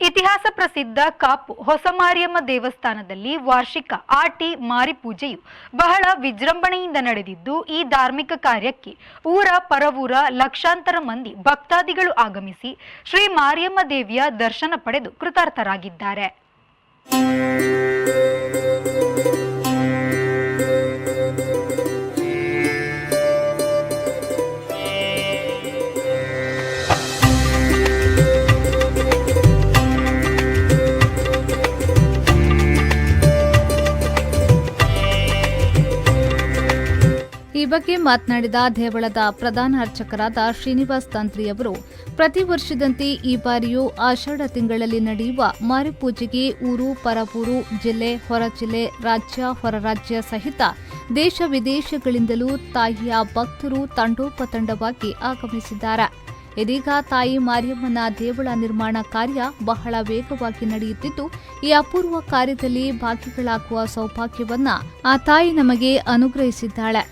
ಇತಿಹಾಸ ಪ್ರಸಿದ್ಧ ಕಾಪು ಹೊಸಮಾರಿಯಮ್ಮ ದೇವಸ್ಥಾನದಲ್ಲಿ ವಾರ್ಷಿಕ ಆಟಿ ಮಾರಿಪೂಜೆಯು ಬಹಳ ವಿಜೃಂಭಣೆಯಿಂದ ನಡೆದಿದ್ದು, ಈ ಧಾರ್ಮಿಕ ಕಾರ್ಯಕ್ಕೆ ಊರ ಪರವೂರ ಲಕ್ಷಾಂತರ ಮಂದಿ ಭಕ್ತಾದಿಗಳು ಆಗಮಿಸಿ ಶ್ರೀ ಮಾರಿಯಮ್ಮ ದೇವಿಯ ದರ್ಶನ ಪಡೆದು ಕೃತಾರ್ಥರಾಗಿದ್ದಾರೆ. ಈ ಬಗ್ಗೆ ಮಾತನಾಡಿದ ದೇವಳದ ಪ್ರಧಾನ ಅರ್ಚಕರಾದ ಶ್ರೀನಿವಾಸ್ ತಂತ್ರಿಯವರು, ಪ್ರತಿ ವರ್ಷದಂತೆ ಈ ಬಾರಿಯೂ ಆಷಾಢ ತಿಂಗಳಲ್ಲಿ ನಡೆಯುವ ಮಾರಿಪೂಜೆಗೆ ಊರು ಪರವೂರು, ಜಿಲ್ಲೆ ಹೊರ ಜಿಲ್ಲೆ, ರಾಜ್ಯ ಹೊರ ರಾಜ್ಯ ಸಹಿತ ದೇಶ ವಿದೇಶಗಳಿಂದಲೂ ತಾಯಿಯ ಭಕ್ತರು ತಂಡೋಪತಂಡವಾಗಿ ಆಗಮಿಸಿದ್ದಾರೆ. ಇದೀಗ ತಾಯಿ ಮಾರಿಯಮ್ಮನ ದೇವಳ ನಿರ್ಮಾಣ ಕಾರ್ಯ ಬಹಳ ವೇಗವಾಗಿ ನಡೆಯುತ್ತಿದ್ದು, ಈ ಅಪೂರ್ವ ಕಾರ್ಯದಲ್ಲಿ ಭಾಗಿಗಳಾಗುವ ಸೌಭಾಗ್ಯವನ್ನ ಆ ತಾಯಿ ನಮಗೆ ಅನುಗ್ರಹಿಸಿದ್ದಾಳೆ.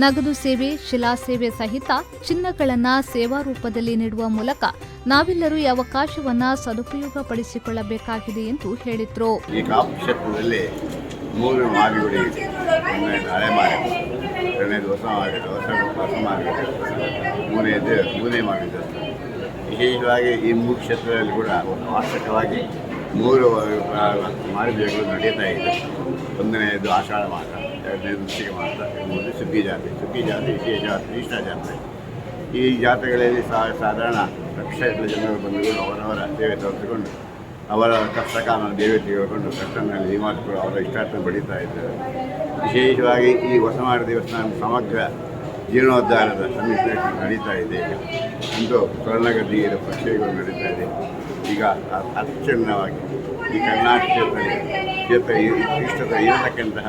ನಗದು ಸೇವೆ, ಶಿಲಾ ಸೇವೆ ಸಹಿತ ಚಿನ್ನಗಳನ್ನ ಸೇವಾ ರೂಪದಲ್ಲಿ ನೀಡುವ ಮೂಲಕ ನಾವೆಲ್ಲರೂ ಈ ಅವಕಾಶವನ್ನ ಸದುಪಯೋಗಪಡಿಸಿಕೊಳ್ಳಬೇಕಾಗಿದೆ ಎಂದು ಹೇಳಿದ್ರು. ಈ ಕಾಪು ಕ್ಷೇತ್ರದಲ್ಲಿ 3 ಮಾರಿಗಳು ಇದೆ. ಹಳೆ ಮಾರಿ, ಎರಡನೇದು ಹೊಸ ಮಾರಿ, ಮೂರನೇ ಮಾರಿ. ವಿಶೇಷವಾಗಿ ಈ 3 ಕ್ಷೇತ್ರದಲ್ಲಿ ಕೂಡ ವಾರ್ಷಿಕವಾಗಿ 3 ಮಾರಿಗಳು ನಡೀತಾ ಇದೆ. ಒಂದನೆಯದು ಆಷಾಢ ಮಾಸ, ಎರಡನೇದು ವೃಶ್ಚಿಕ ಮಾಸ, ಮೂರನೇ ಸುಗ್ಗಿ ಜಾತ್ರೆ, ವಿಶೇಷ ಜಾತ್ರೆ, ಇಷ್ಟ ಜಾತ್ರೆ. ಈ ಜಾತ್ರೆಗಳಲ್ಲಿ ಸಾಧಾರಣ ಲಕ್ಷಗಟ್ಟಲೆ ಜನರು ಬಂದುಗಳು ಅವರವರ ಸೇವೆ ತೋರಿಸಿಕೊಂಡು ಅವರ ಕಷ್ಟಕಾಲ ದೇವಿ ತೆಗೆದುಕೊಂಡು ಕಷ್ಟನಲ್ಲಿ ಮಾಡಿಕೊಂಡು ಅವರ ಇಷ್ಟಾರ್ಥ ಬಡಿತಾ ಇದ್ದಾರೆ. ವಿಶೇಷವಾಗಿ ಈ ಹೊಸಮಾರಿ ದೇವಸ್ಥಾನ ಸಮಗ್ರ ಜೀರ್ಣೋದ್ಧಾರದ ಸಮಿತಿ ನಡೀತಾ ಇದೆ. ಇಂದು ಸ್ವರ್ಣಗದ್ದಿಗೆ ಪ್ರಕ್ರಿಯೆಗಳು ನಡೀತಾ ಇದೆ. ಈಗ ಅತ್ಯುನ್ನವಾಗಿ ಈ ಕರ್ನಾಟಕ ಕ್ಷೇತ್ರ ಇಷ್ಟದ ಇರತಕ್ಕಂತಹ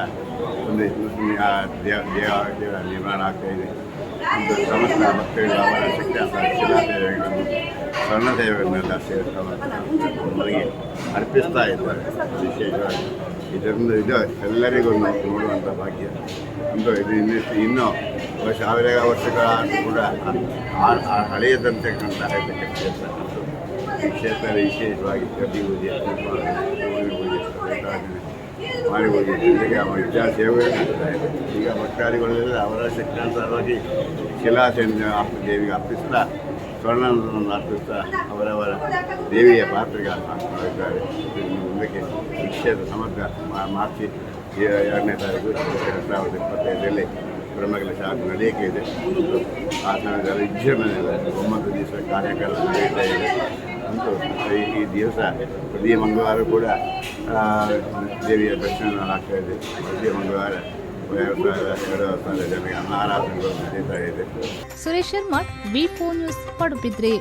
ಒಂದು ದೇವ ನಿರ್ಮಾಣ ಆಗ್ತಾ ಇದೆ. ಒಂದು ಸಮಸ್ತ ಭಕ್ತರಿಗೆ ಅವರ ಶಿಕ್ಷಣ ಶಿಲಾ ಸೇವೆಗಳನ್ನು, ಸ್ವರ್ಣ ಸೇವೆಗಳನ್ನೆಲ್ಲ ನಮಗೆ ಅರ್ಪಿಸ್ತಾ ಇದ್ದಾರೆ. ವಿಶೇಷವಾಗಿ ಇದರಿಂದ ಎಲ್ಲರಿಗೂ ನೋಡುವಂಥ ಭಾಗ್ಯ. ಒಂದು ಇದು ಇನ್ನೂ ಸಾವಿರ ವರ್ಷಗಳ ಕೂಡ ಹಳೆಯದಂತಕ್ಕಂತಹ ಕ್ಷೇತ್ರ. ಈ ಕ್ಷೇತ್ರ ವಿಶೇಷವಾಗಿ ಗದ್ದಿ ಪೂಜೆ, ಮಾರಿಪೂಜೆ ಜೊತೆಗೆ ವಿಚಾರ ಸೇವೆಗಳು ನಡೀತಾ ಇದೆ. ಈಗ ಭಕ್ತಾದಿಗಳೆಲ್ಲ ಅವರ ಶಿಕ್ಷಣವಾಗಿ ಶಿಲಾಸೇನೆ ದೇವಿಗೆ ಅರ್ಪಿಸ್ತಾ, ಸ್ವರ್ಣವನ್ನು ಅರ್ಪಿಸ್ತಾ ಅವರವರ ದೇವಿಯ ಪಾತ್ರೆಗೆ ಹಾಕ್ತಾ ಮುಂದಕ್ಕೆ ಈ ಕ್ಷೇತ್ರ ಸಮಗ್ರ ಮಾರ್ಚ್ 2ನೇ ತಾರೀಕು 2025ರಲ್ಲಿ ಬ್ರಹ್ಮಕಲ ಶಾಖ ನಡೆಯಕ್ಕೆ ಇದೆ. ಆ ಸಮಯದಲ್ಲಿ ವಿಜೃಂಭಣೆಯಲ್ಲಿ 9 ದಿವಸ ಕಾರ್ಯಕ್ರಮ ನಡೆಯುತ್ತಾ ಇದೆ. ಅಂತೂ ಈ ದಿವಸ ಪ್ರತಿ ಮಂಗಳವಾರ ಕೂಡ ದೇವಿಯ ದರ್ಶನ ಆಗ್ತಾ ಇದೆ. ಪ್ರತಿ ಮಂಗಳವಾರ 2,000 ಜನರಿಗೆ ಅನ್ನಾರಾಧನೆಗಳು ನಡೀತಾ ಇದೆ. ಸುರೇಶ್ ಶರ್ಮಾ, ವಿ4 ನ್ಯೂಸ್, ಪಡುಬಿದ್ರಿ.